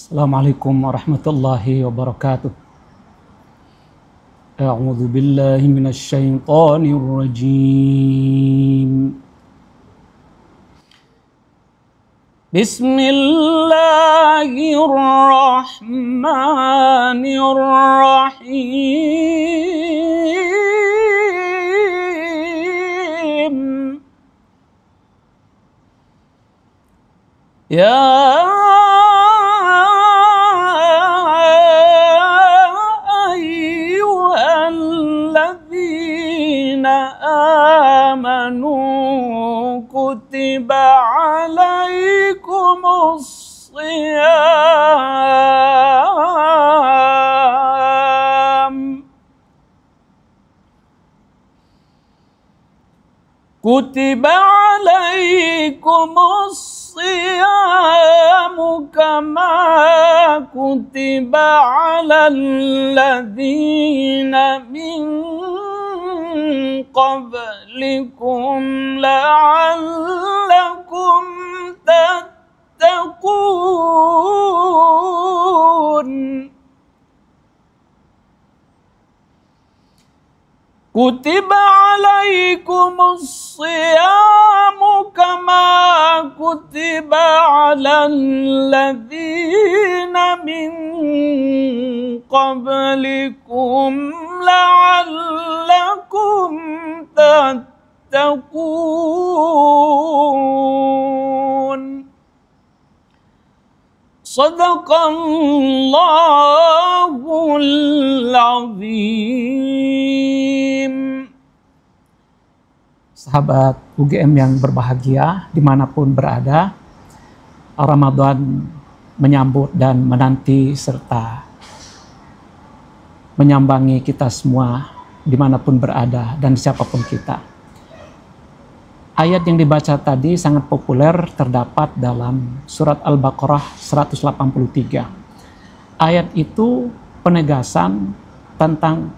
Assalamualaikum warahmatullahi wabarakatuh. A'udzu billahi minasy syaithanir rajim. Bismillahirrahmanirrahim. Ya amanu kutiba alaikumus shiyam kutiba alaikumus siyamu kama kutiba alal ladzina min qablikum la'allakum tattaqun. Kutiba alaikumus siyamu kama kutiba alal ladzina min qablikum la'allakum tattaqun. Sadaqallahul azim. Sahabat UGM yang berbahagia dimanapun berada, Ramadan menyambut dan menanti serta menyambangi kita semua dimanapun berada dan siapapun kita. Ayat yang dibaca tadi sangat populer, terdapat dalam surat Al-Baqarah 183. Ayat itu penegasan tentang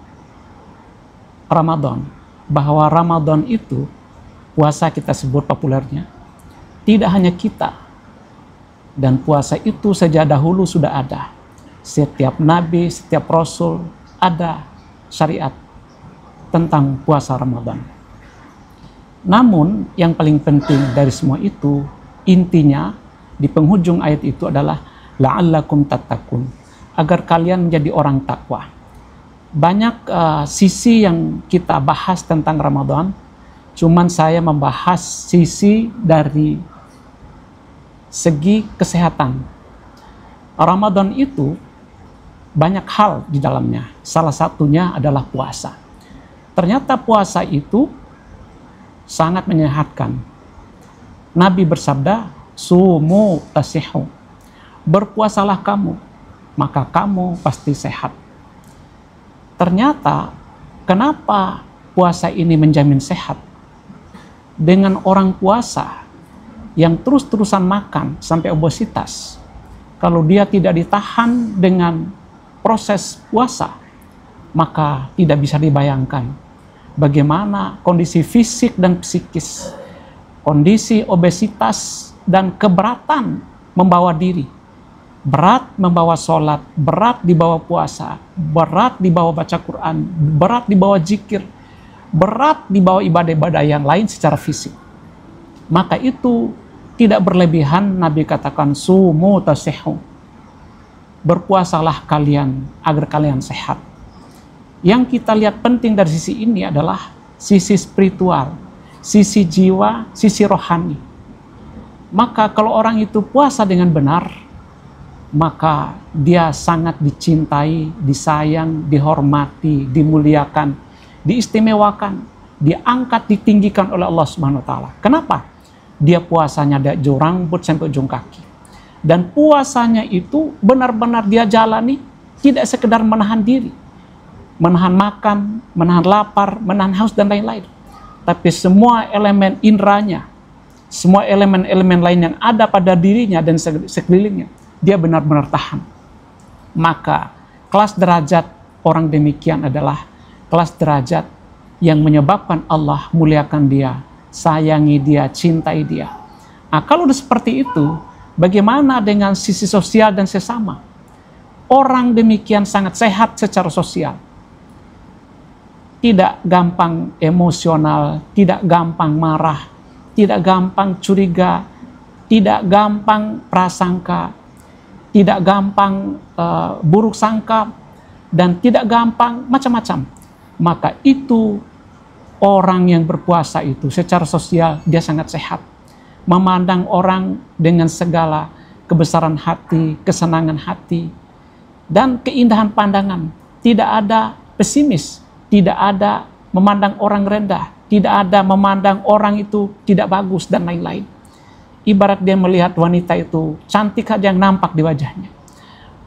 Ramadan, bahwa Ramadan itu puasa kita sebut populernya tidak hanya kita, dan puasa itu sejak dahulu sudah ada. Setiap nabi, setiap rasul ada syariat tentang puasa Ramadan. Namun yang paling penting dari semua itu, intinya di penghujung ayat itu adalah la'allakum tattaqun, agar kalian menjadi orang takwa. Banyak sisi yang kita bahas tentang Ramadan, cuman saya membahas sisi dari segi kesehatan. Ramadan itu banyak hal di dalamnya, salah satunya adalah puasa. Ternyata puasa itu sangat menyehatkan. Nabi bersabda, sumu tasihu, berpuasalah kamu, maka kamu pasti sehat. Ternyata kenapa puasa ini menjamin sehat? Dengan orang puasa yang terus-terusan makan sampai obesitas, kalau dia tidak ditahan dengan proses puasa, maka tidak bisa dibayangkan bagaimana kondisi fisik dan psikis, kondisi obesitas dan keberatan membawa diri, berat membawa sholat, berat dibawa puasa, berat dibawa baca Quran, berat dibawa zikir, berat dibawa ibadah-ibadah yang lain secara fisik. Maka itu tidak berlebihan. Nabi katakan sumu tasihu, berpuasalah kalian agar kalian sehat. Yang kita lihat penting dari sisi ini adalah sisi spiritual, sisi jiwa, sisi rohani. Maka kalau orang itu puasa dengan benar, maka dia sangat dicintai, disayang, dihormati, dimuliakan, diistimewakan, diangkat, ditinggikan oleh Allah Subhanahu wa taala. Kenapa? Dia puasanya dari ujung rambut sampai ujung kaki. Dan puasanya itu benar-benar dia jalani, tidak sekedar menahan diri, menahan makan, menahan lapar, menahan haus dan lain-lain. Tapi semua elemen indranya, semua elemen-elemen lain yang ada pada dirinya dan sekelilingnya, dia benar-benar tahan. Maka kelas derajat orang demikian adalah kelas derajat yang menyebabkan Allah muliakan dia, sayangi dia, cintai dia. Nah, kalau udah seperti itu, Bagaimana dengan sisi sosial dan sesama? Orang demikian sangat sehat secara sosial. Tidak gampang emosional, tidak gampang marah, tidak gampang curiga, tidak gampang prasangka, tidak gampang buruk sangka, dan tidak gampang macam-macam. Maka itu orang yang berpuasa itu secara sosial dia sangat sehat. Memandang orang dengan segala kebesaran hati, kesenangan hati, dan keindahan pandangan. Tidak ada pesimis, tidak ada memandang orang rendah, tidak ada memandang orang itu tidak bagus, dan lain-lain. Ibarat dia melihat wanita itu cantik aja yang nampak di wajahnya.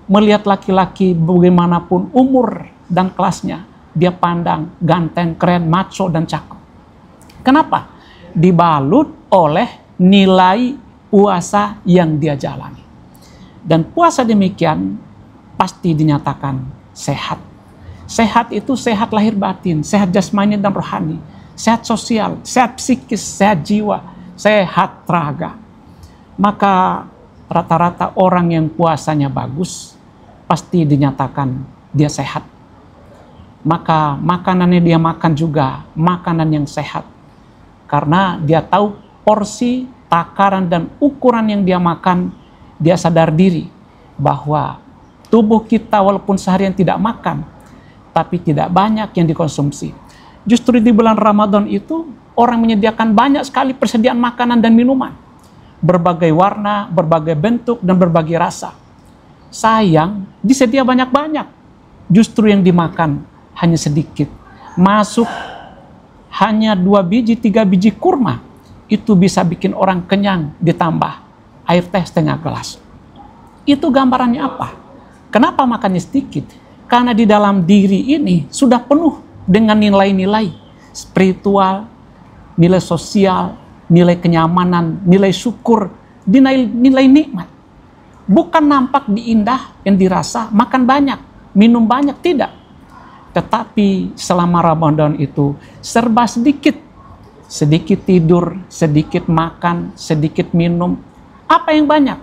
Melihat laki-laki bagaimanapun umur dan kelasnya, dia pandang ganteng, keren, macho, dan cakep. Kenapa? Dibalut oleh nilai puasa yang dia jalani. Dan puasa demikian pasti dinyatakan sehat. Sehat itu sehat lahir batin, sehat jasmani dan rohani, sehat sosial, sehat psikis, sehat jiwa, sehat raga. Maka rata-rata orang yang puasanya bagus pasti dinyatakan dia sehat. Maka makanannya dia makan juga makanan yang sehat. Karena dia tahu porsi, takaran, dan ukuran yang dia makan, dia sadar diri bahwa tubuh kita walaupun seharian tidak makan, tapi tidak banyak yang dikonsumsi. Justru di bulan Ramadan itu, orang menyediakan banyak sekali persediaan makanan dan minuman. Berbagai warna, berbagai bentuk, dan berbagai rasa. Sayang, disedia banyak-banyak. Justru yang dimakan hanya sedikit. Masuk hanya 2 biji, 3 biji kurma. Itu bisa bikin orang kenyang, ditambah air teh setengah gelas. Itu gambarannya apa? Kenapa makannya sedikit? Karena di dalam diri ini sudah penuh dengan nilai-nilai spiritual, nilai sosial, nilai kenyamanan, nilai syukur, nilai nikmat. Bukan nampak diindah yang dirasa, makan banyak, minum banyak, tidak. Tetapi selama Ramadan itu serba sedikit. Sedikit tidur, sedikit makan, sedikit minum. Apa yang banyak?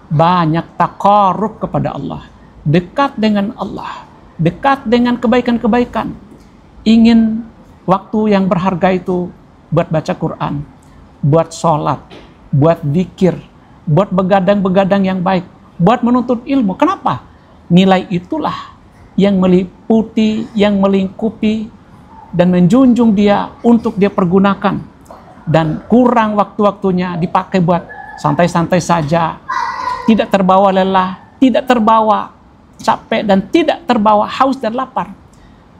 Banyak taqarrub kepada Allah. Dekat dengan Allah. Dekat dengan kebaikan-kebaikan. Ingin waktu yang berharga itu buat baca Quran, buat sholat, buat zikir, buat begadang-begadang yang baik, buat menuntut ilmu. Kenapa? Nilai itulah yang meliputi, yang melingkupi, dan menjunjung dia untuk dia pergunakan. Dan kurang waktu-waktunya dipakai buat santai-santai saja, tidak terbawa lelah, tidak terbawa capek, dan tidak terbawa haus dan lapar.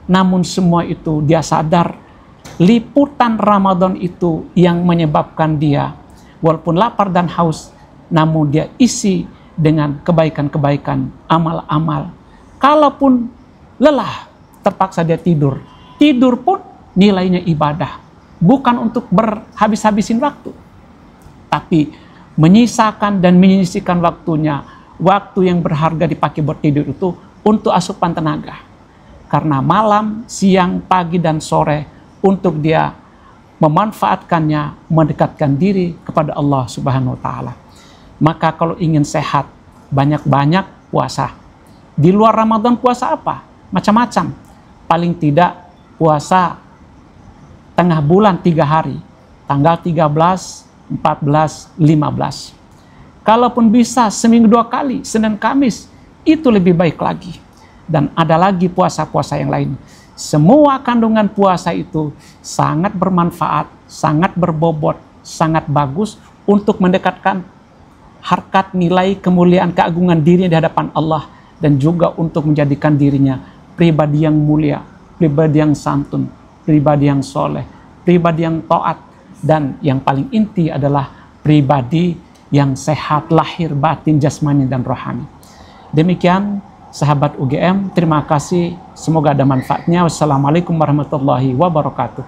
Namun semua itu dia sadar, liputan Ramadan itu yang menyebabkan dia walaupun lapar dan haus, namun dia isi dengan kebaikan-kebaikan, amal-amal. Kalaupun lelah, terpaksa dia tidur. Tidur pun nilainya ibadah. Bukan untuk berhabis-habisin waktu, tapi menyisakan dan menyisihkan waktunya. Waktu yang berharga dipakai buat tidur itu untuk asupan tenaga. Karena malam, siang, pagi, dan sore untuk dia memanfaatkannya, mendekatkan diri kepada Allah Subhanahu wa Ta'ala. Maka kalau ingin sehat, banyak-banyak puasa. Di luar Ramadan puasa apa? Macam-macam. Paling tidak puasa tengah bulan 3 hari. Tanggal 13, 14, 15. Kalaupun bisa seminggu 2 kali, Senin Kamis, itu lebih baik lagi. Dan ada lagi puasa-puasa yang lain. Semua kandungan puasa itu sangat bermanfaat, sangat berbobot, sangat bagus untuk mendekatkan harkat, nilai, kemuliaan, keagungan diri di hadapan Allah, dan juga untuk menjadikan dirinya pribadi yang mulia, pribadi yang santun, pribadi yang soleh, pribadi yang taat, dan yang paling inti adalah pribadi yang sehat lahir, batin, jasmani, dan rohani. Demikian sahabat UGM, terima kasih, semoga ada manfaatnya. Wassalamualaikum warahmatullahi wabarakatuh.